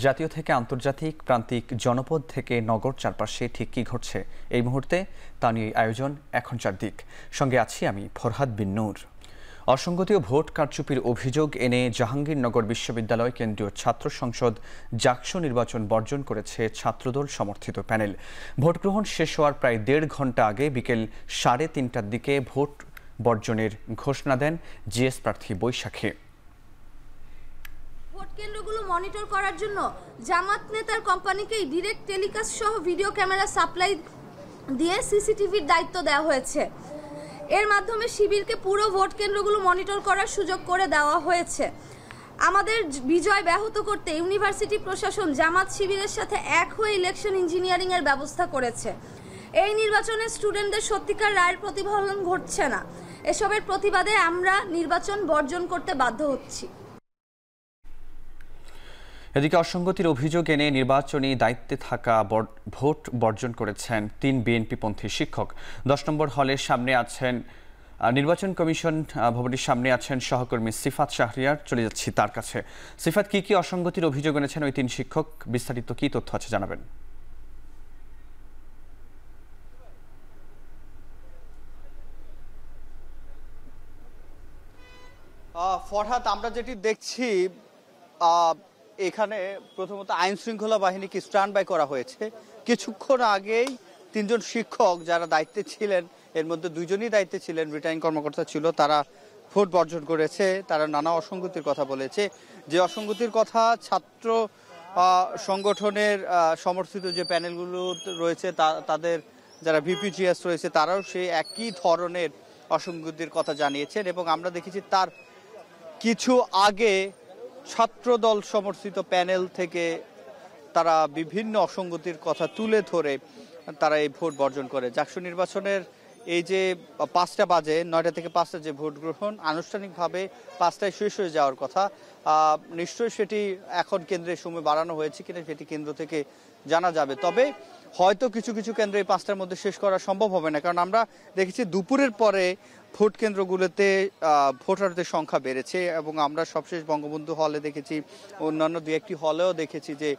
জাতীয় থেকে আন্তর্জাতিক, প্রান্তিক, জনপদ থেকে নগর চারপাশে ঠিক কী ঘটছে এই মুহূর্তে তা নিয়ে আয়োজন এখন চারদিক। সঙ্গে আছি আমি ফরহাদ বিন নূর। অসংগতি ও ভোট কারচুপির অভিযোগ এনে জাহাঙ্গীরনগর বিশ্ববিদ্যালয় কেন্দ্রীয় ছাত্র সংসদ জাকসু নির্বাচন বর্জন করেছে ছাত্রদল সমর্থিত প্যানেল। ভোট গ্রহণ শেষ হওয়ার প্রায় ১.৫ ঘন্টা আগে বিকেল ৩:৩০টার দিকে ভোট বর্জনের ঘোষণা দেন জিএস প্রার্থী বৈশাখী। ভোট কেন্দ্রগুলো মনিটর করার জন্য জামাত নেতার কোম্পানিকেই ডিরেক্ট টেলিকাস্ট সহ ভিডিও ক্যামেরা সাপ্লাই দিয়ে সিসিটিভির দায়িত্ব দেওয়া হয়েছে। এর মাধ্যমে শিবিরকে পুরো ভোট কেন্দ্রগুলো মনিটর করার সুযোগ করে দেওয়া হয়েছে। আমাদের বিজয় ব্যাহত করতে ইউনিভার্সিটি প্রশাসন জামাত শিবিরের সাথে এক হয়ে ইলেকশন ইঞ্জিনিয়ারিং এর ব্যবস্থা করেছে। এই নির্বাচনে স্টুডেন্টদের সত্যিকার রায়ের প্রতিফলন ঘটছে না। এসবের প্রতিবাদে আমরা নির্বাচন বর্জন করতে বাধ্য হচ্ছি। এদিকে অসংগতির অভিযোগ এনে নির্বাচনী দায়িত্বে থাকা ভোট বর্জন করেছেন ৩ বিএনপিপন্থী শিক্ষক। ১০ নম্বর হলের সামনে আছেন নির্বাচন কমিশন ভবনের সামনে আছেন সহকর্মী সিফাত শাহরিয়ার। চলে যাচ্ছি তার কাছে। সিফাত, কি অসংগতির অভিযোগ এনেছেন ওই ৩ শিক্ষক? বিস্তারিত কি তথ্য আছে জানাবেন। ফরহাদ, আমরা যেটি দেখছি এখানে প্রথমত আইন শৃঙ্খলা বাহিনীকে স্ট্যান্ড বাই করা হয়েছে। কিছুক্ষণ আগেই ৩ জন শিক্ষক যারা দায়িত্বে ছিলেন, এর মধ্যে ২ জনই দায়িত্বে ছিলেন, রিটার্নিং কর্মকর্তা ছিল, তারা ভোট বর্জন করেছে। তারা নানা অসংগতির কথা বলেছে। যে অসংগতির কথা ছাত্র সংগঠনের সমর্থিত যে প্যানেলগুলো রয়েছে তাদের যারা ভিপিজিএস রয়েছে তারাও সেই একই ধরনের অসংগতির কথা জানিয়েছেন। এবং আমরা দেখেছি তার কিছু আগে ছাত্রদল সমর্থিত প্যানেল থেকে তারা বিভিন্ন অসংগতির কথা তুলে ধরে তারা এই ভোট বর্জন করে। জাকসু নির্বাচনের এই যে ৫টা বাজে, ৯টা থেকে ৫টা যে ভোট গ্রহণ, আনুষ্ঠানিকভাবে ৫টায় শেষ হয়ে যাওয়ার কথা। নিশ্চয়ই সেটি এখন কেন্দ্রের সময় বাড়ানো হয়েছে কিনা সেটি কেন্দ্র থেকে জানা যাবে। তবে হয়তো কিছু কিছু কেন্দ্রে এই ৫টার মধ্যে শেষ করা সম্ভব হবে না, কারণ আমরা দেখেছি দুপুরের পরে ভোট কেন্দ্রগুলোতে ভোটারদের সংখ্যা বেড়েছে। এবং আমরা সবশেষ বঙ্গবন্ধু হলে দেখেছি, অন্যান্য ২-১টি হলেও দেখেছি যে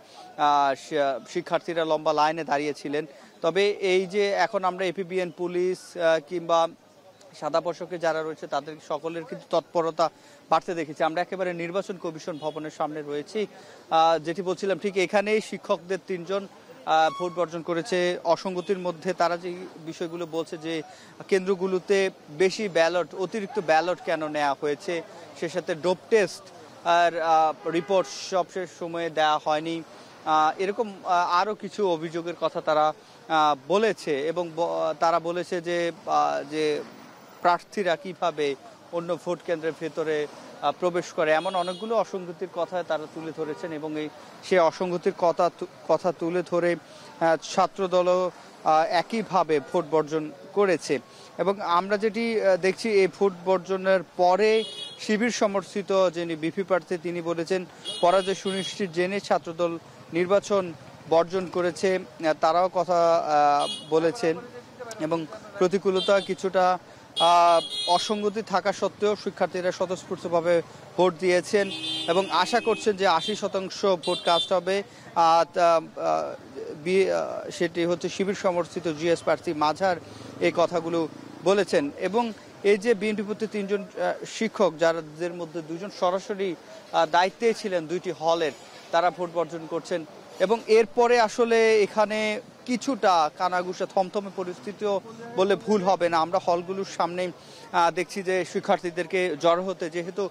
শিক্ষার্থীরা লম্বা লাইনে দাঁড়িয়েছিলেন। তবে এই যে এখন আমরা এপিবিএন, পুলিশ কিংবা সাদা পোশাকে যারা রয়েছে তাদের সকলের কিন্তু তৎপরতা বাড়তে দেখেছি। আমরা একেবারে নির্বাচন কমিশন ভবনের সামনে রয়েছি। যেটি বলছিলাম, ঠিক এখানেই শিক্ষকদের ৩ জন ভোট বর্জন করেছে। অসংগতির মধ্যে তারা যে বিষয়গুলো বলছে যে কেন্দ্রগুলোতে বেশি ব্যালট, অতিরিক্ত ব্যালট কেন নেওয়া হয়েছে, সে সাথে ডোপ টেস্ট আর রিপোর্ট সবশেষ সময়ে দেওয়া হয়নি, এরকম আরও কিছু অভিযোগের কথা তারা বলেছে। এবং তারা বলেছে যে প্রার্থীরা কিভাবে অন্য ভোট কেন্দ্রের ভেতরে প্রবেশ করে, এমন অনেকগুলো অসংগতির কথা তারা তুলে ধরেছেন। এবং সেই অসংগতির কথা তুলে ধরে ছাত্রদলও একইভাবে ভোট বর্জন করেছে। এবং আমরা যেটি দেখছি, এই ভোট বর্জনের পরে শিবির সমর্থিত যিনি বিপি প্রার্থী তিনি বলেছেন পরাজয় সুনিশ্চিত জেনে ছাত্রদল নির্বাচন বর্জন করেছে। তারাও কথা বলেছেন এবং প্রতিকূলতা কিছুটা অসংগতি থাকা সত্ত্বেও শিক্ষার্থীরা স্বতঃস্ফূর্তভাবে ভোট দিয়েছেন এবং আশা করছেন যে ৮০% ভোট কাস্ট হবে। সেটি হচ্ছে শিবির সমর্থিত জিএস প্রার্থী মাঝার এই কথাগুলো বলেছেন। এবং এই যে বিএনপিপন্থী ৩ জন শিক্ষক, যাদের মধ্যে ২ জন সরাসরি দায়িত্বে ছিলেন ২টি হলের, তারা ভোট বর্জন করছেন। এবং এরপরে আসলে এখানে কিছুটা কানাঘুষা থমথমে পরিস্থিতিও বলে ভুল হবে না। আমরা হলগুলোর সামনে দেখছি যে শিক্ষার্থীদেরকে জড়ো হতে, যেহেতু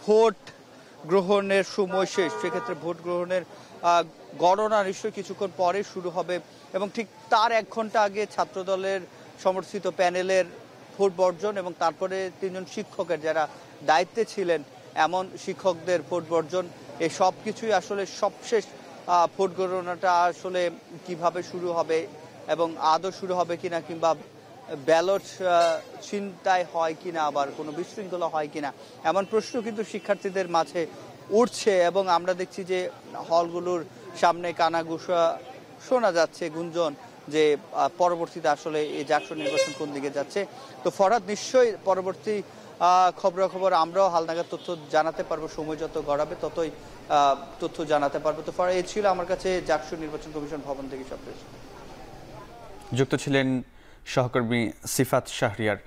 ভোট গ্রহণের সময় শেষ, সেক্ষেত্রে ভোট গ্রহণের গণনা নিশ্চয়ই কিছুক্ষণ পরে শুরু হবে। এবং ঠিক তার ১ ঘন্টা আগে ছাত্রদলের সমর্থিত প্যানেলের ভোট বর্জন এবং তারপরে ৩ জন শিক্ষকের যারা দায়িত্বে ছিলেন এমন শিক্ষকদের ভোট বর্জন, এই সব কিছুই আসলে সবশেষ ভোট গণনাটা আসলে কিভাবে শুরু হবে এবং আদৌ শুরু হবে কিনা, কিংবা ব্যালট ছিনতাই হয় কিনা, আবার কোনো বিশৃঙ্খলা হয় কিনা, এমন প্রশ্ন কিন্তু শিক্ষার্থীদের মাঝে উঠছে। এবং আমরা দেখছি যে হলগুলোর সামনে কানাঘুষা শোনা যাচ্ছে, গুঞ্জন, যে পরবর্তীতে আসলে এই জাকসু নির্বাচন কোন দিকে যাচ্ছে। তো ফরহাদ, নিশ্চয়ই পরবর্তী খবরাখবর আমরাও হালনাগাদ তথ্য জানাতে পারবো, সময় যত গড়াবে ততই তথ্য জানাতে পারবো। তো ফর এই ছিল আমার কাছে জাকসু নির্বাচন কমিশন ভবন থেকে সবশেষ। যুক্ত ছিলেন সহকর্মী সিফাত শাহরিয়ার।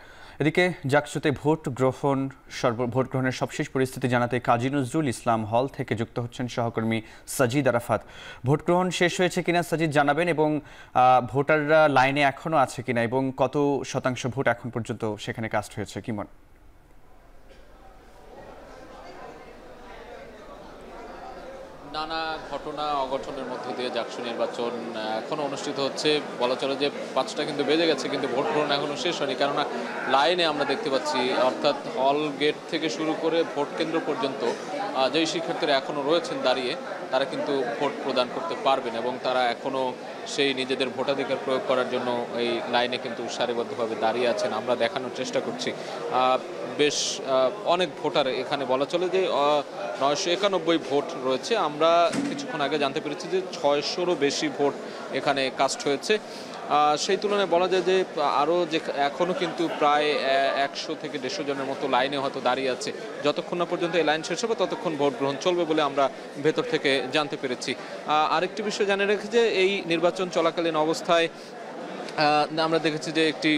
এদিকে জাকসুতে ভোট গ্রহণের সবশেষ পরিস্থিতি জানাতে কাজী নজরুল ইসলাম হল থেকে যুক্ত হচ্ছেন সহকর্মী সাজিদ আরাফাত। ভোট গ্রহণ শেষ হয়েছে কিনা সাজিদ জানাবেন, এবং ভোটাররা লাইনে এখনো আছে কিনা, এবং কত শতাংশ ভোট এখন পর্যন্ত সেখানে কাস্ট হয়েছে কি মনে? নানা ঘটনা অঘটনের মধ্য দিয়ে জাকসু নির্বাচন এখনো অনুষ্ঠিত হচ্ছে। বলা চলে যে 5টা কিন্তু বেজে গেছে, কিন্তু ভোট গ্রহণ এখনো শেষ হয়নি। কেননা লাইনে আমরা দেখতে পাচ্ছি, অর্থাৎ হল গেট থেকে শুরু করে ভোট কেন্দ্র পর্যন্ত যেই শিক্ষার্থীরা এখনো রয়েছেন দাঁড়িয়ে, তারা কিন্তু ভোট প্রদান করতে পারবেন এবং তারা এখনো সেই নিজেদের ভোটাধিকার প্রয়োগ করার জন্য এই লাইনে কিন্তু সারিবদ্ধভাবে দাঁড়িয়ে আছেন। আমরা দেখানোর চেষ্টা করছি বেশ অনেক ভোটার এখানে। বলা চলে যে 991 ভোট রয়েছে। আমরা কিছুক্ষণ আগে জানতে পেরেছি যে 600-রও বেশি ভোট এখানে কাস্ট হয়েছে। সেই তুলনায় বলা যায় যে আরও যে এখনও কিন্তু প্রায় 100 থেকে 150 জনের মতো লাইনে হয়তো দাঁড়িয়ে আছে। যতক্ষণ না পর্যন্ত এই লাইন শেষ হবে ততক্ষণ ভোট গ্রহণ চলবে বলে আমরা ভেতর থেকে জানতে পেরেছি। আরেকটি বিষয় জানিয়ে রেখে যে এই নির্বাচন চলাকালীন অবস্থায় আমরা দেখেছি যে একটি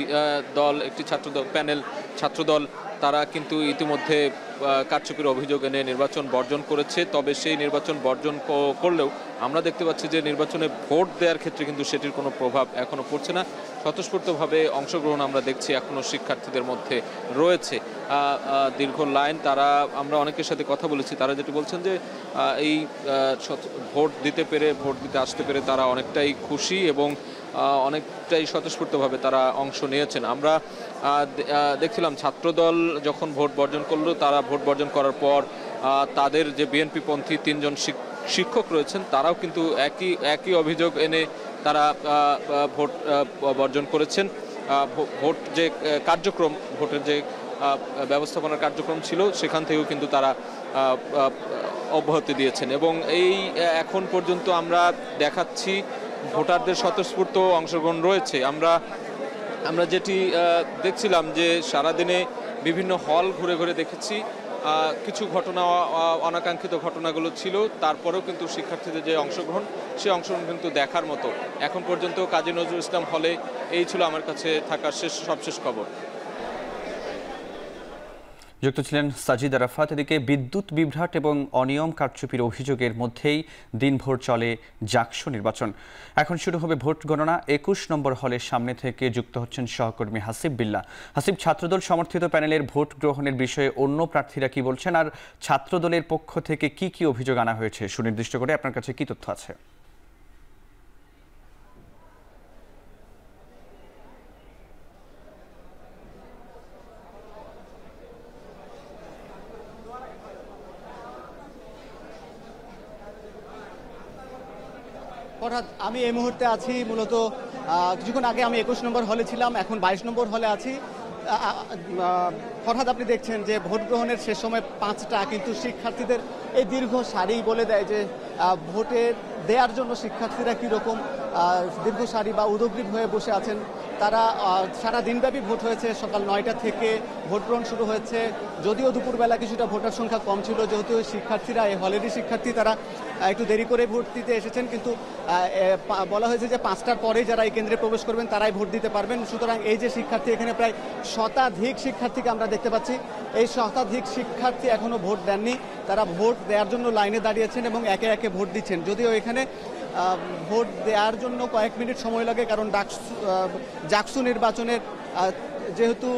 ছাত্রদল তারা কিন্তু ইতিমধ্যে কারচুপির অভিযোগ এনে নির্বাচন বর্জন করেছে। তবে সেই নির্বাচন বর্জন করলেও আমরা দেখতে পাচ্ছি যে নির্বাচনে ভোট দেওয়ার ক্ষেত্রে কিন্তু সেটির কোনো প্রভাব এখনো পড়ছে না। স্বতঃস্ফূর্তভাবে অংশগ্রহণ আমরা দেখছি এখনো শিক্ষার্থীদের মধ্যে রয়েছে। দীর্ঘ লাইন, আমরা অনেকের সাথে কথা বলেছি, তারা যেটি বলছেন যে এই ভোট দিতে আসতে পেরে তারা অনেকটাই খুশি এবং অনেকটাই স্বতঃস্ফূর্তভাবে তারা অংশ নিয়েছেন। আমরা দেখছিলাম ছাত্রদল যখন ভোট বর্জন করলো, তারা ভোট বর্জন করার পর তাদের যে বিএনপিপন্থী 3 জন শিক্ষক রয়েছেন, তারাও কিন্তু একই অভিযোগ এনে তারা ভোট বর্জন করেছেন। ভোটের যে ব্যবস্থাপনার কার্যক্রম ছিল সেখান থেকেও কিন্তু তারা অব্যাহতি দিয়েছেন এবং এখন পর্যন্ত আমরা দেখাচ্ছি ভোটারদের স্বতঃস্ফূর্ত অংশগ্রহণ রয়েছে। আমরা যেটি দেখছিলাম যে সারাদিনে বিভিন্ন হল ঘুরে ঘুরে দেখেছি, কিছু ঘটনা অনাকাঙ্ক্ষিত ঘটনাগুলো ছিল, তারপরেও কিন্তু শিক্ষার্থীদের যে অংশগ্রহণ, সেই অংশগ্রহণ কিন্তু দেখার মতো। এখন পর্যন্ত কাজী নজরুল ইসলাম হলে এই ছিল আমার কাছে থাকা সবশেষ খবর। যুক্ত ছিলেন সাজিদ আরাফাত। এদিকে বিদ্যুৎ বিভ্রাট এবং অনিয়ম কারচুপির অভিযোগের মধ্যেই দিনভর চলে জাকসু নির্বাচন। এখন শুরু হবে ভোট গণনা। 21 নম্বর হলের সামনে থেকে যুক্ত হচ্ছেন সহকর্মী হাসিব বিল্লাহ। হাসিব, ছাত্রদল সমর্থিত প্যানেলের ভোট গ্রহণের বিষয়ে অন্য প্রার্থীরা কি বলছেন, আর ছাত্রদলের পক্ষ থেকে কি অভিযোগ আনা হয়েছে সুনির্দিষ্ট করে আপনার কাছে কি তথ্য আছে? আমি এই মুহূর্তে আছি মূলত কিছুক্ষণ আগে আমি 21 নম্বর হলে ছিলাম, এখন 22 নম্বর হলে আছি। ফরহাদ, আপনি দেখছেন যে ভোট গ্রহণের শেষ সময় 5টা, কিন্তু শিক্ষার্থীদের এই দীর্ঘ সারি বলে দেয় যে ভোটের দেওয়ার জন্য শিক্ষার্থীরা কীরকম দীর্ঘ সারি বা উদগ্রীব হয়ে বসে আছেন। তারা সারা দিনব্যাপী ভোট হয়েছে, সকাল 9টা থেকে ভোট গ্রহণ শুরু হয়েছে। যদিও দুপুরবেলা কিছুটা ভোটার সংখ্যা কম ছিল, যেহেতু শিক্ষার্থীরা এই হলেরই শিক্ষার্থী, তারা একটু দেরি করে ভোট দিতে এসেছেন, কিন্তু বলা হয়েছে যে 5টার পরে যারা এই কেন্দ্রে প্রবেশ করবেন তারাই ভোট দিতে পারবেন। সুতরাং এই যে শিক্ষার্থী, এখানে প্রায় শতাধিক শিক্ষার্থীকে আমরা দেখতে পাচ্ছি। এই শতাধিক শিক্ষার্থী এখনও ভোট দেননি, তারা ভোট দেওয়ার জন্য লাইনে দাঁড়িয়েছেন এবং একে একে ভোট দিচ্ছেন। যদিও এখানে ভোট দেওয়ার জন্য কয়েক মিনিট সময় লাগে, কারণ জাকসু নির্বাচনের যেহেতু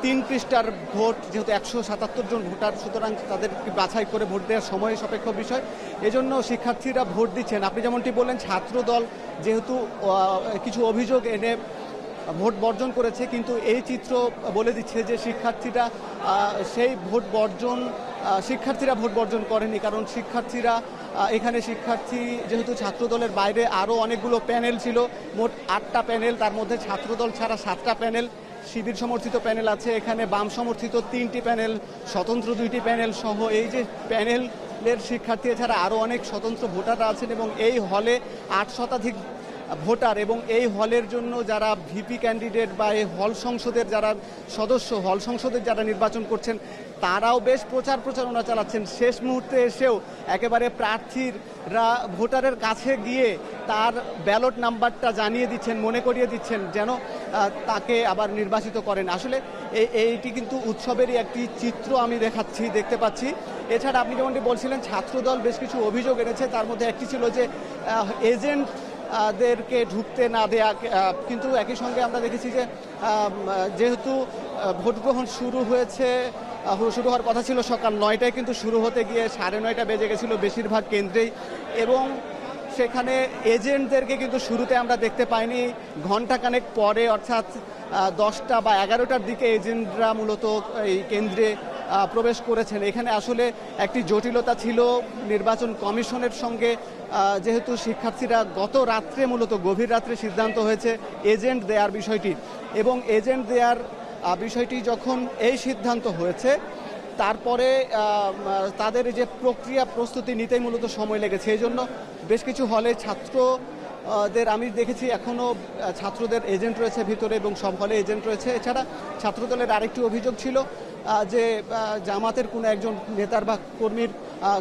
3 পৃষ্ঠার ভোট, যেহেতু 177 জন ভোটার, সুতরাং তাদের বাছাই করে ভোট দেওয়ার সময় সাপেক্ষ বিষয়, এজন্য শিক্ষার্থীরা ভোট দিচ্ছেন। আপনি যেমনটি বললেন, ছাত্রদল যেহেতু কিছু অভিযোগ এনে ভোট বর্জন করেছে, কিন্তু এই চিত্র বলে দিচ্ছে যে শিক্ষার্থীরা ভোট বর্জন করেনি, কারণ এখানে শিক্ষার্থী যেহেতু ছাত্রদলের বাইরে আরও অনেকগুলো প্যানেল ছিল, মোট 8টা প্যানেল, তার মধ্যে ছাত্রদল ছাড়া 7টা প্যানেল, শিবির সমর্থিত প্যানেল আছে, এখানে বাম সমর্থিত 3টি প্যানেল, স্বতন্ত্র 2টি প্যানেল সহ এই যে প্যানেলের শিক্ষার্থী ছাড়া আরও অনেক স্বতন্ত্র ভোটাররা আছেন এবং এই হলে 8 শতাধিক ভোটার এবং এই হলের জন্য যারা ভিপি ক্যান্ডিডেট বা এই হল সংসদের যারা সদস্য, হল সংসদের যারা নির্বাচন করছেন, তারাও বেশ প্রচারণা চালাচ্ছেন। শেষ মুহূর্তে এসেও একেবারে প্রার্থীরা ভোটারের কাছে গিয়ে তার ব্যালট নাম্বারটা জানিয়ে দিচ্ছেন, মনে করিয়ে দিচ্ছেন যেন তাকে আবার নির্বাচিত করেন। আসলে এইটি কিন্তু উৎসবেরই একটি চিত্র আমি দেখতে পাচ্ছি। এছাড়া আপনি যেমনটি বলছিলেন, ছাত্রদল বেশ কিছু অভিযোগ এনেছে, তার মধ্যে একটি ছিল যে এজেন্টদেরকে ঢুকতে না দেয়া, কিন্তু একই সঙ্গে আমরা দেখেছি যে যেহেতু ভোট গ্রহণ শুরু হওয়ার কথা ছিল সকাল 9টায়, কিন্তু শুরু হতে গিয়ে 9:30 বেজে গেছিল বেশিরভাগ কেন্দ্রেই, এবং সেখানে এজেন্টদেরকে কিন্তু শুরুতে আমরা দেখতে পাইনি। ঘণ্টাখানেক পরে অর্থাৎ 10টা বা 11টার দিকে এজেন্টরা মূলত এই কেন্দ্রে প্রবেশ করেছেন। এখানে আসলে একটি জটিলতা ছিল নির্বাচন কমিশনের সঙ্গে, যেহেতু শিক্ষার্থীরা গত রাত্রে মূলত গভীর রাত্রে সিদ্ধান্ত হয়েছে এজেন্ট দেওয়ার বিষয়টি, এবং এজেন্ট দেওয়ার বিষয়টি যখন এই সিদ্ধান্ত হয়েছে তারপরে তাদের যে প্রস্তুতি নিতেই মূলত সময় লেগেছে। এই জন্য বেশ কিছু হলে ছাত্রদের আমি দেখেছি এখনও ছাত্রদের এজেন্ট রয়েছে ভিতরে এবং সব হলে এজেন্ট রয়েছে। এছাড়া ছাত্রদলের আরেকটি অভিযোগ ছিল যে জামাতের কোনো একজন নেতার বা কর্মীর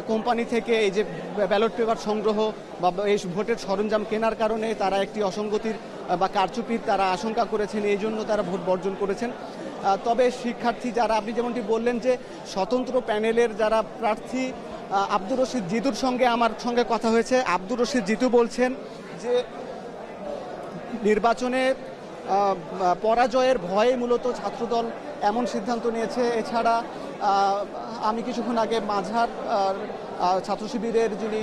কোম্পানি থেকে এই যে ব্যালট পেপার সংগ্রহ বা এই ভোটের সরঞ্জাম কেনার কারণে তারা একটি অসঙ্গতির বা কারচুপির তারা আশঙ্কা করেছেন, এই জন্য তারা ভোট বর্জন করেছেন। তবে শিক্ষার্থী যারা, আপনি যেমনটি বললেন যে স্বতন্ত্র প্যানেলের যারা প্রার্থী, আব্দুর রশিদ জিতুর সঙ্গে আমার কথা হয়েছে। আব্দুর রশিদ জিতু বলছেন যে নির্বাচনে পরাজয়ের ভয়ে মূলত ছাত্রদল এমন সিদ্ধান্ত নিয়েছে। এছাড়া আমি কিছুক্ষণ আগে মাঝার ছাত্র শিবিরের যিনি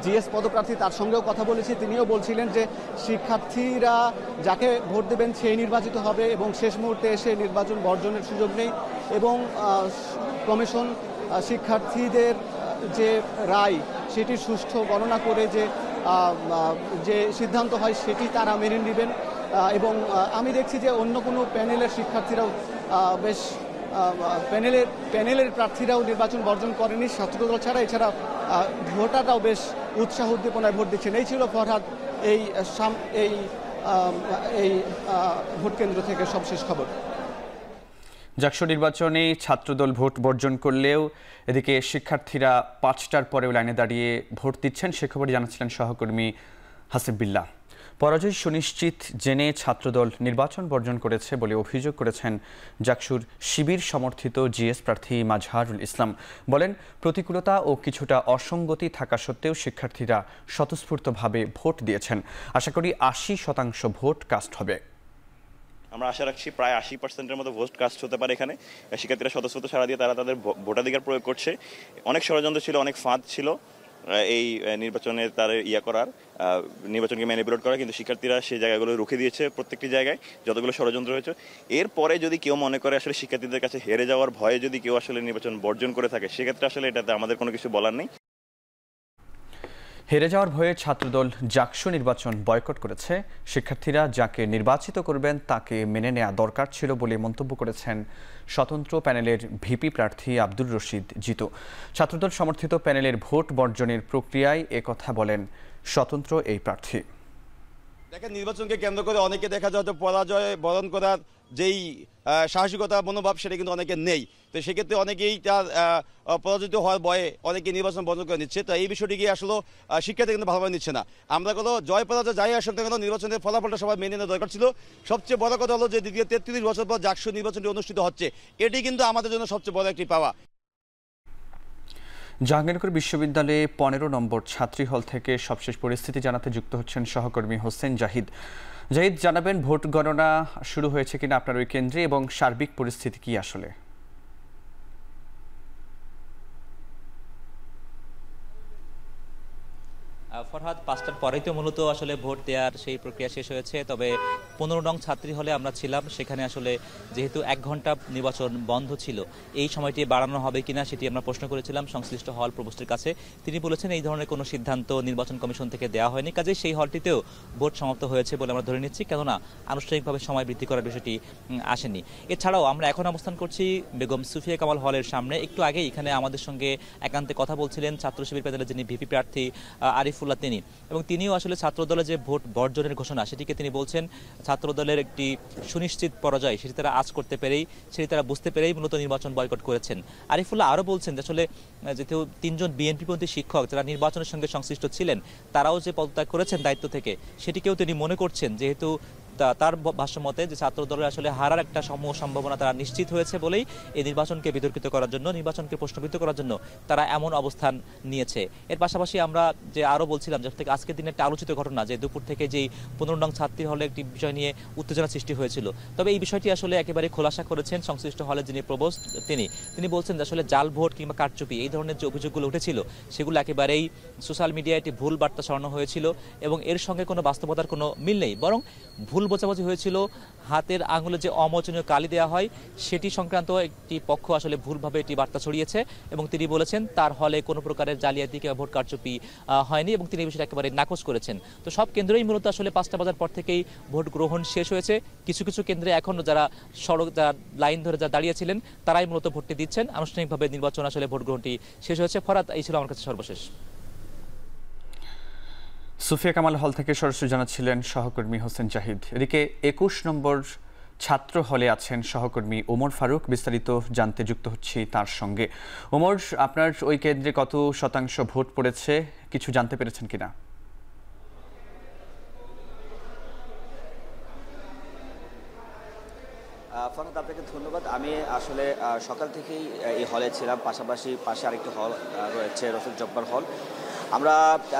জিএস পদপ্রার্থী তার সঙ্গেও কথা বলেছি, তিনিও বলছিলেন যে শিক্ষার্থীরা যাকে ভোট দেবেন সেই নির্বাচিত হবে এবং শেষ মুহূর্তে এসে নির্বাচন বর্জনের সুযোগ নেই, এবং কমিশন শিক্ষার্থীদের যে রায় সেটি সুষ্ঠু গণনা করে যে সিদ্ধান্ত হয় সেটি তারা মেনে নেবেন। এবং আমি দেখছি যে অন্য কোনো প্যানেলের শিক্ষার্থীরাও বেশ প্যানেলের প্রার্থীরাও নির্বাচন বর্জন করেনি ছাত্রদল ছাড়া। এছাড়া ভোটাররাও বেশ উৎসাহ উদ্দীপনায় ভোট দিচ্ছেন। এই ছিল ফরহাদ এই ভোট কেন্দ্র থেকে সবশেষ খবর। জাকসু নির্বাচনে ছাত্রদল ভোট বর্জন করলেও এদিকে শিক্ষার্থীরা 5টার পরেও লাইনে দাঁড়িয়ে ভোট দিচ্ছেন, সে খবরই জানাচ্ছিলেন সহকর্মী হাসিব বিল্লাহ। পরাজয় সুনিশ্চিত জেনে ছাত্রদল নির্বাচন বর্জন করেছে বলে অভিযোগ করেছেন জাকসুর শিবির সমর্থিত জিএস প্রার্থী মাজহারুল ইসলাম। বলেন, প্রতিকূলতা ও কিছুটা অসঙ্গতি থাকা সত্ত্বেও শিক্ষার্থীরা স্বতঃস্ফূর্তভাবে ভোট দিয়েছেন। আশা করি 80% ভোট কাস্ট হবে। আমরা আশা রাখছি প্রায় 80%-এর মতো ভোট কাস্ট হতে পারে। এখানে শিক্ষার্থীরা স্বতঃস্ফূর্ত সাড়া দিয়ে তারা তাদের ভোটাধিকার প্রয়োগ করছে। অনেক ষড়যন্ত্র ছিল, অনেক ফাঁদ ছিল এই নির্বাচনে তার নির্বাচনকে ম্যানিপুলেট করা, কিন্তু শিক্ষার্থীরা সেই জায়গাগুলো রুখে দিয়েছে। প্রত্যেকটি জায়গায় যতগুলো ষড়যন্ত্র হয়েছে, এরপরে যদি কেউ মনে করে আসলে শিক্ষার্থীদের কাছে হেরে যাওয়ার ভয়ে যদি কেউ আসলে নির্বাচন বর্জন করে থাকে, সেক্ষেত্রে আসলে এটাতে আমাদের কোনো কিছু বলার নেই। হেরে যাওয়ার ভয়ে ছাত্রদল জাকসু নির্বাচন বয়কট করেছে। শিক্ষার্থীরা যাকে নির্বাচিত করবেন তাকে মেনে নেওয়া দরকার ছিল বলে মন্তব্য করেছেন স্বতন্ত্র প্যানেলের ভিপি প্রার্থী আব্দুর রশিদ জিতু। ছাত্রদল সমর্থিত প্যানেলের ভোট বর্জনের প্রক্রিয়ায় একথা বলেন স্বতন্ত্র এই প্রার্থী। দেখেন, নির্বাচনকে কেন্দ্র করে অনেকে দেখা যায় পরাজয় বরণ করার যেই সাহসিকতা মনোভাব সেটা কিন্তু অনেকের নেই। তো সেক্ষেত্রে অনেকেই তার পরাজিত হওয়ার ভয়ে অনেকে নির্বাচন বন্ধ করে নিচ্ছে। তো এই বিষয়টিকে আসলে শিক্ষার্থী কিন্তু ভালোভাবে নিচ্ছে না। আমরা কোনো জয় পরাজয় যাই আসুক না কেন, নির্বাচনের ফলাফলটা সবাই মেনে নেওয়া দরকার ছিল। সবচেয়ে বড় কথা হলো যে দ্বিতীয় 33 বছর পর জাকসু নির্বাচনটি অনুষ্ঠিত হচ্ছে, এটি কিন্তু আমাদের জন্য সবচেয়ে বড় একটি পাওয়া। জাহাঙ্গীরনগর বিশ্ববিদ্যালয়ে 15 নম্বর ছাত্রী হল থেকে সবশেষ পরিস্থিতি জানাতে যুক্ত হচ্ছেন সহকর্মী হোসেন জাহিদ। জাহিদ, জানাবেন ভোট গণনা শুরু হয়েছে কিনা আপনার ওই কেন্দ্রে এবং সার্বিক পরিস্থিতি কি আসলে? ফরহাদ, 5টার পরেই তো মূলত আসলে ভোট দেওয়ার সেই প্রক্রিয়া শেষ হয়েছে। তবে 15 নং ছাত্রী হলে আমরা ছিলাম, সেখানে আসলে যেহেতু 1 ঘন্টা নির্বাচন বন্ধ ছিল, এই সময়টি বাড়ানো হবে কিনা সেটি আমরা প্রশ্ন করেছিলাম সংশ্লিষ্ট হল প্রভোস্টের কাছে। তিনি বলেছেন এই ধরনের কোনো সিদ্ধান্ত নির্বাচন কমিশন থেকে দেওয়া হয়নি, কাজে সেই হলটিতেও ভোট সমাপ্ত হয়েছে বলে আমরা ধরে নিচ্ছি, কেননা আনুষ্ঠানিকভাবে সময় বৃদ্ধি করার বিষয়টি আসেনি। এছাড়াও আমরা এখন অবস্থান করছি বেগম সুফিয়া কামাল হলের সামনে। একটু আগে এখানে আমাদের সঙ্গে একান্তে কথা বলছিলেন ছাত্র শিবির প্যানেলের যিনি ভিপি প্রার্থী আরিফুল্লাহ তিনি, এবং তিনিও আসলে ছাত্রদলের যে ভোট বর্জনের ঘোষণা সেটিকে তিনি বলছেন ছাত্রদলের একটি সুনিশ্চিত পরাজয়, সেটি তারা আজ করতে পেরেই, সেটি তারা বুঝতে পেরেই মূলত নির্বাচন বয়কট করেছেন। আরিফুল্লাহ আরও বলছেন যে আসলে যেহেতু 3 জন বিএনপিপন্থী শিক্ষক যারা নির্বাচনের সঙ্গে সংশ্লিষ্ট ছিলেন তারাও যে পদত্যাগ করেছেন দায়িত্ব থেকে, সেটিকেও তিনি মনে করছেন যেহেতু তার ভাষ্যমতে যে ছাত্র দলের আসলে হারার একটা সম্ভাবনা তারা নিশ্চিত হয়েছে বলেই এই নির্বাচনকে বিতর্কিত করার জন্য, নির্বাচনকে প্রশ্নবিদ্ধ করার জন্য তারা এমন অবস্থান নিয়েছে। এর পাশাপাশি আমরা যে আরও বলছিলাম যে থেকে আজকের দিনে একটা আলোচিত ঘটনা যে দুপুর থেকে যেই 15 নং ছাত্রী হলে একটি বিষয় নিয়ে উত্তেজনা সৃষ্টি হয়েছিল, তবে এই বিষয়টি আসলে একেবারে খোলাসা করেছেন সংশ্লিষ্ট হলে যিনি প্রভোস্ট তিনি বলছেন যে আসলে জাল ভোট কিংবা কারচুপি এই ধরনের যে অভিযোগগুলো উঠেছিল সেগুলো একেবারেই সোশ্যাল মিডিয়ায় একটি ভুল বার্তা ছড়ানো হয়েছিল এবং এর সঙ্গে কোনো বাস্তবতার কোনো মিল নেই, বরং ভুল বোঝাবুঝি হয়েছিল। হাতের আঙুলে যে অমোচনীয় কালি দেওয়া হয় সেটি সংক্রান্ত একটি পক্ষ আসলে ভুলভাবে একটি বার্তা ছড়িয়েছে এবং তিনি বলেছেন তার হলে কোনো প্রকারের জালিয়াতি কিংবা ভোট কারচুপি হয়নি এবং তিনি এই বিষয়টা একেবারে নাকচ করেছেন। তো সব কেন্দ্রেই মূলত আসলে 5টা বাজার পর থেকেই ভোট গ্রহণ শেষ হয়েছে। কিছু কিছু কেন্দ্রে এখনও যারা লাইন ধরে যারা দাঁড়িয়েছিলেন তারাই মূলত ভোটটি দিচ্ছেন। আনুষ্ঠানিকভাবে নির্বাচন আসলে ভোট গ্রহণটি শেষ হয়েছে। ফরাদ, এই ছিল আমার কাছে সর্বশেষ। সুফিয়া কামাল হল থেকে সরাসরি জানাচ্ছিলেন সহকর্মী হোসেন জাহিদ। এদিকে 21 নম্বর ছাত্র হলে আছেন সহকর্মী ওমর ফারুক, বিস্তারিত জানতে যুক্ত হচ্ছি তার সঙ্গে। ওমর, আপনার ওই কেন্দ্রে কত শতাংশ ভোট পড়েছে, কিছু জানতে পেরেছেন কিনা? ফরহাদ, আপনাকে ধন্যবাদ। আমি আসলে সকাল থেকেই এই হলে ছিলাম, পাশাপাশি পাশে আরেকটি হল রয়েছে রফিক জব্বার হল। আমরা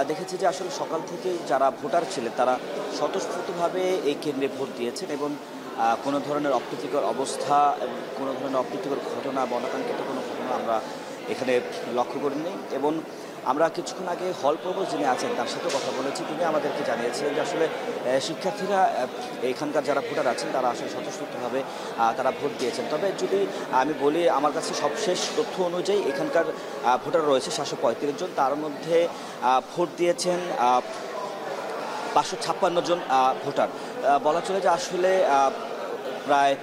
দেখেছি যে আসলে সকাল থেকেই যারা ভোটার ছিলেন তারা স্বতঃস্ফূর্তভাবে এই কেন্দ্রে ভোট দিয়েছেন এবং কোনো ধরনের অপ্রীতিকর অবস্থা, কোনো ধরনের অপ্রীতিকর ঘটনা বা অনাকাঙ্ক্ষিত কোনো ঘটনা আমরা এখানে লক্ষ্য করিনি। এবং আমরা কিছুক্ষণ আগে হল প্রভোস্ট যিনি আছেন তার সাথে কথা বলেছি, তিনি আমাদেরকে জানিয়েছিলেন যে আসলে শিক্ষার্থীরা এখানকার যারা ভোটার আছেন তারা আসলে স্বতঃস্ফূর্তভাবে তারা ভোট দিয়েছেন। তবে যদি আমি বলি, আমার কাছে সবশেষ তথ্য অনুযায়ী এখানকার ভোটার রয়েছে 735 জন, তার মধ্যে ভোট দিয়েছেন 556 জন ভোটার। বলা চলে যে আসলে প্রায়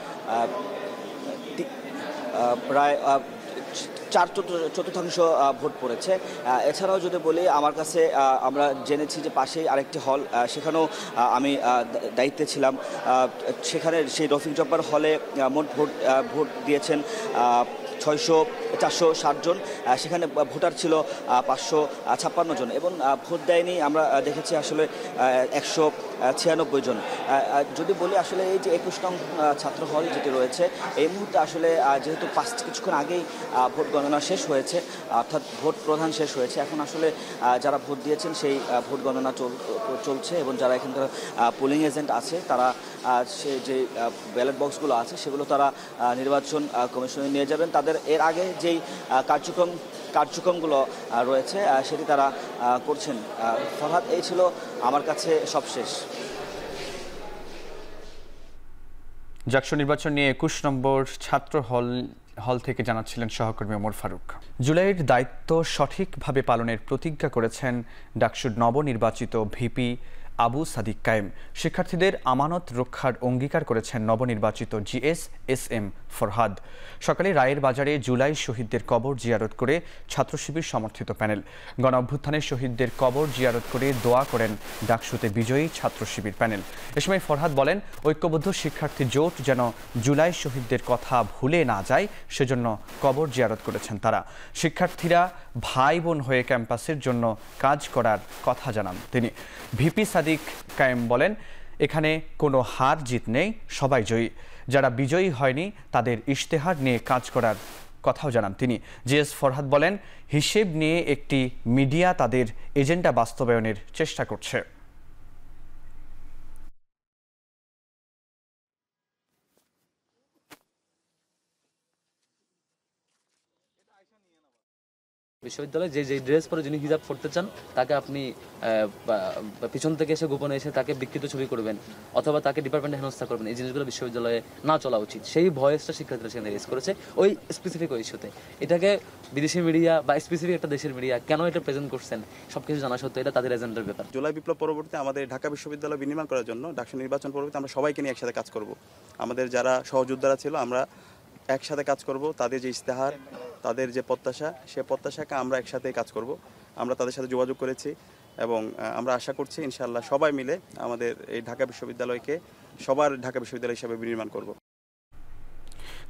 4/4 ভোট পড়েছে। এছাড়াও যদি বলি, আমার কাছে আমরা জেনেছি যে পাশেই আরেকটি হল, সেখানেও আমি দায়িত্বে ছিলাম। সেখানে সেই রফিক জব্বার হলে মোট ভোট দিয়েছেন 460 জন, সেখানে ভোটার ছিল 556 জন এবং ভোট দেয়নি আমরা দেখেছি আসলে 196 জন। যদি বলি আসলে এই যে 21 নং ছাত্র হল যেটি রয়েছে এই মুহূর্তে আসলে যেহেতু কিছুক্ষণ আগেই ভোট গণনা শেষ হয়েছে, অর্থাৎ ভোট প্রদান শেষ হয়েছে, এখন আসলে যারা ভোট দিয়েছেন সেই ভোট গণনা চলছে এবং যারা এখানকার পোলিং এজেন্ট আছে তারা সে যে ব্যালট বক্সগুলো আছে সেগুলো তারা নির্বাচন কমিশনে নিয়ে যাবেন। তাদের এর আগে যেই কার্যক্রমগুলো রয়েছে সেটি তারা করছেন। ফরহাদ, এই ছিল আমার কাছে সবশেষ। জাকসু নির্বাচন নিয়ে 21 নম্বর ছাত্র হল থেকে জানাচ্ছিলেন সহকর্মী ওমর ফারুক। জুলাইয়ের দায়িত্ব সঠিকভাবে পালনের প্রতিজ্ঞা করেছেন ডাকসুর নবনির্বাচিত ভিপি আবু সাদিক কায়েম। শিক্ষার্থীদের আমানত রক্ষার অঙ্গীকার করেছেন নবনির্বাচিত GS/SM ফরহাদ। সকালে রায়ের বাজারে জুলাই শহীদদের কবর জিয়ারত করে ছাত্র শিবির সমর্থিত প্যানেল। গণ অভ্যুত্থানের শহীদদের কবর জিয়ারত করে দোয়া করেন ডাকসুতে বিজয়ী ছাত্র শিবির প্যানেল। এ সময় ফরহাদ বলেন, ঐক্যবদ্ধ শিক্ষার্থী জোট যেন জুলাই শহীদদের কথা ভুলে না যায় সেজন্য কবর জিয়ারত করেছেন তারা। শিক্ষার্থীরা ভাই বোন হয়ে ক্যাম্পাসের জন্য কাজ করার কথা জানান তিনি। ভিপি সাদিক কায়েম বলেন, এখানে কোনো হার জিত নেই, সবাই জয়ী। যারা বিজয়ী হয়নি তাদের ইশতেহার নিয়ে কাজ করার কথাও জানান তিনি। GS ফরহাদ বলেন, হিসেব নিয়ে একটি মিডিয়া তাদের এজেন্ডা বাস্তবায়নের চেষ্টা করছে। বিশ্ববিদ্যালয়ে যে ড্রেস পরে যিনি হিজাব পড়তে চান তাকে আপনি পিছন থেকে এসে গোপনে এসে তাকে বিকৃত ছবি করবেন অথবা তাকে ডিপার্টমেন্টে হেনস্থা করবেন, এই জিনিসগুলো বিশ্ববিদ্যালয়ে না চলা উচিত। সেই ভয়েসটা শিক্ষার্থীরা সেখানে রেজ করেছে ওই স্পেসিফিক ওই ইস্যুতে। এটাকে বিদেশি মিডিয়া বা স্পেসিফিক একটা দেশের মিডিয়া কেন এটা প্রেজেন্ট করছেন সব কিছু জানা সত্ত্বেও এটা তাদের এজেন্ডার ব্যাপার। জুলাই বিপ্লব পরবর্তীতে আমাদের ঢাকা বিশ্ববিদ্যালয় বিনির্মাণ করার জন্য ডাকসু নির্বাচন পরবর্তীতে আমরা সবাইকে নিয়ে একসাথে কাজ করব। আমাদের যারা সহযোদ্ধারা ছিল আমরা একসাথে কাজ করব, তাদের যে ইস্তেহার, তাদের যে প্রত্যাশা, সে প্রত্যাশাকে আমরা একসাথে কাজ করব। আমরা তাদের সাথে যোগাযোগ করেছি এবং আমরা আশা করছি ইনশাআল্লাহ সবাই মিলে আমাদের এই ঢাকা বিশ্ববিদ্যালয়কে সবার ঢাকা বিশ্ববিদ্যালয় হিসেবে বিনির্মাণ করব।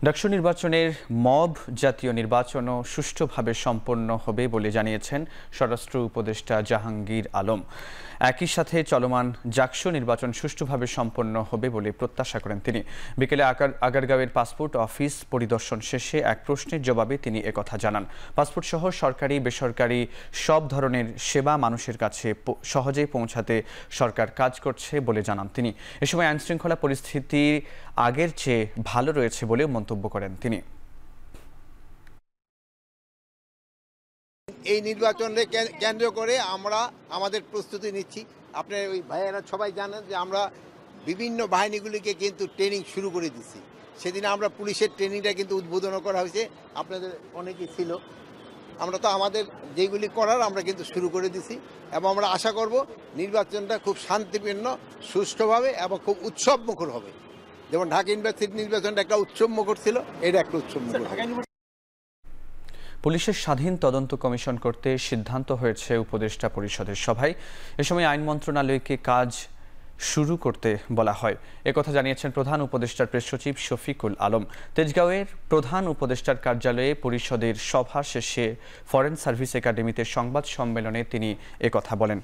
ডাকসু নির্বাচনের মব জাতীয় নির্বাচনও সুষ্ঠুভাবে সম্পন্ন হবে বলে জানিয়েছেন স্বরাষ্ট্র উপদেষ্টা জাহাঙ্গীর আলম। একই সাথে চলমান ডাকসু নির্বাচন সুষ্ঠুভাবে সম্পন্ন হবে বলে প্রত্যাশা করেন তিনি। বিকেলে আগারগাঁওয়ের পাসপোর্ট অফিস পরিদর্শন শেষে এক প্রশ্নের জবাবে তিনি একথা জানান। পাসপোর্ট সহ সরকারি বেসরকারি সব ধরনের সেবা মানুষের কাছে সহজেই পৌঁছাতে সরকার কাজ করছে বলে জানান তিনি। এ সময় আইনশৃঙ্খলা পরিস্থিতি আগের চেয়ে ভালো রয়েছে বলে মন্তব্য করেন তিনি। এই নির্বাচনকে কেন্দ্র করে আমরা আমাদের প্রস্তুতি নিচ্ছি। আপনার ওই ভাইয়েরা সবাই জানেন যে আমরা বিভিন্ন বাহিনীগুলিকে কিন্তু ট্রেনিং শুরু করে দিচ্ছি। সেদিন আমরা পুলিশের ট্রেনিংটা কিন্তু উদ্বোধনও করা হয়েছে, আপনাদের অনেকেই ছিল। আমরা তো আমাদের যেগুলি করার আমরা কিন্তু শুরু করে দিছি এবং আমরা আশা করব নির্বাচনটা খুব শান্তিপূর্ণ, সুষ্ঠুভাবে এবং খুব উৎসবমুখর হবে। যেমন ঢাকা ইউনিভার্সিটির নির্বাচনটা একটা উৎসবমুখর ছিল, এটা একটা উৎসবমুখর। পুলিশের স্বাধীন তদন্ত কমিশন করতে সিদ্ধান্ত হয়েছে উপদেষ্টা পরিষদের সভায়। এ সময় আইন মন্ত্রণালয়কে কাজ শুরু করতে বলা হয়। একথা জানিয়েছেন প্রধান উপদেষ্টার প্রেস সচিব শফিকুল আলম। তেজগাঁওয়ের প্রধান উপদেষ্টার কার্যালয়ে পরিষদের সভা শেষে ফরেন সার্ভিস একাডেমিতে সংবাদ সম্মেলনে তিনি একথা বলেন।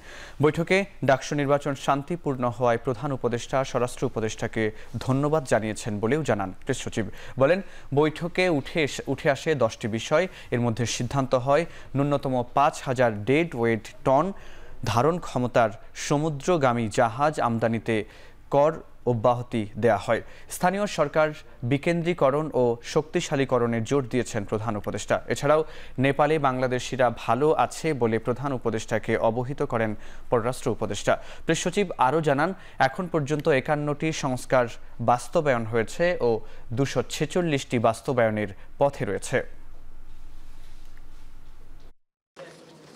বৈঠকে ডাকসু নির্বাচন শান্তিপূর্ণ হওয়ায় প্রধান উপদেষ্টা স্বরাষ্ট্র উপদেষ্টাকে ধন্যবাদ জানিয়েছেন বলেও জানান প্রেস সচিব। বলেন, বৈঠকে উঠে আসে 10টি বিষয়। এর মধ্যে সিদ্ধান্ত হয় ন্যূনতম 5,000 ডেড ওয়েট টন ধারণ ক্ষমতার সমুদ্রগামী জাহাজ আমদানিতে কর অব্যাহতি দেয়া হয়। স্থানীয় সরকার বিকেন্দ্রীকরণ ও শক্তিশালীকরণে জোর দিয়েছেন প্রধান উপদেষ্টা। এছাড়াও নেপালে বাংলাদেশিরা ভালো আছে বলে প্রধান উপদেষ্টাকে অবহিত করেন পররাষ্ট্র উপদেষ্টা। প্রেস সচিব আরও জানান, এখন পর্যন্ত 51টি সংস্কার বাস্তবায়ন হয়েছে ও 246টি বাস্তবায়নের পথে রয়েছে।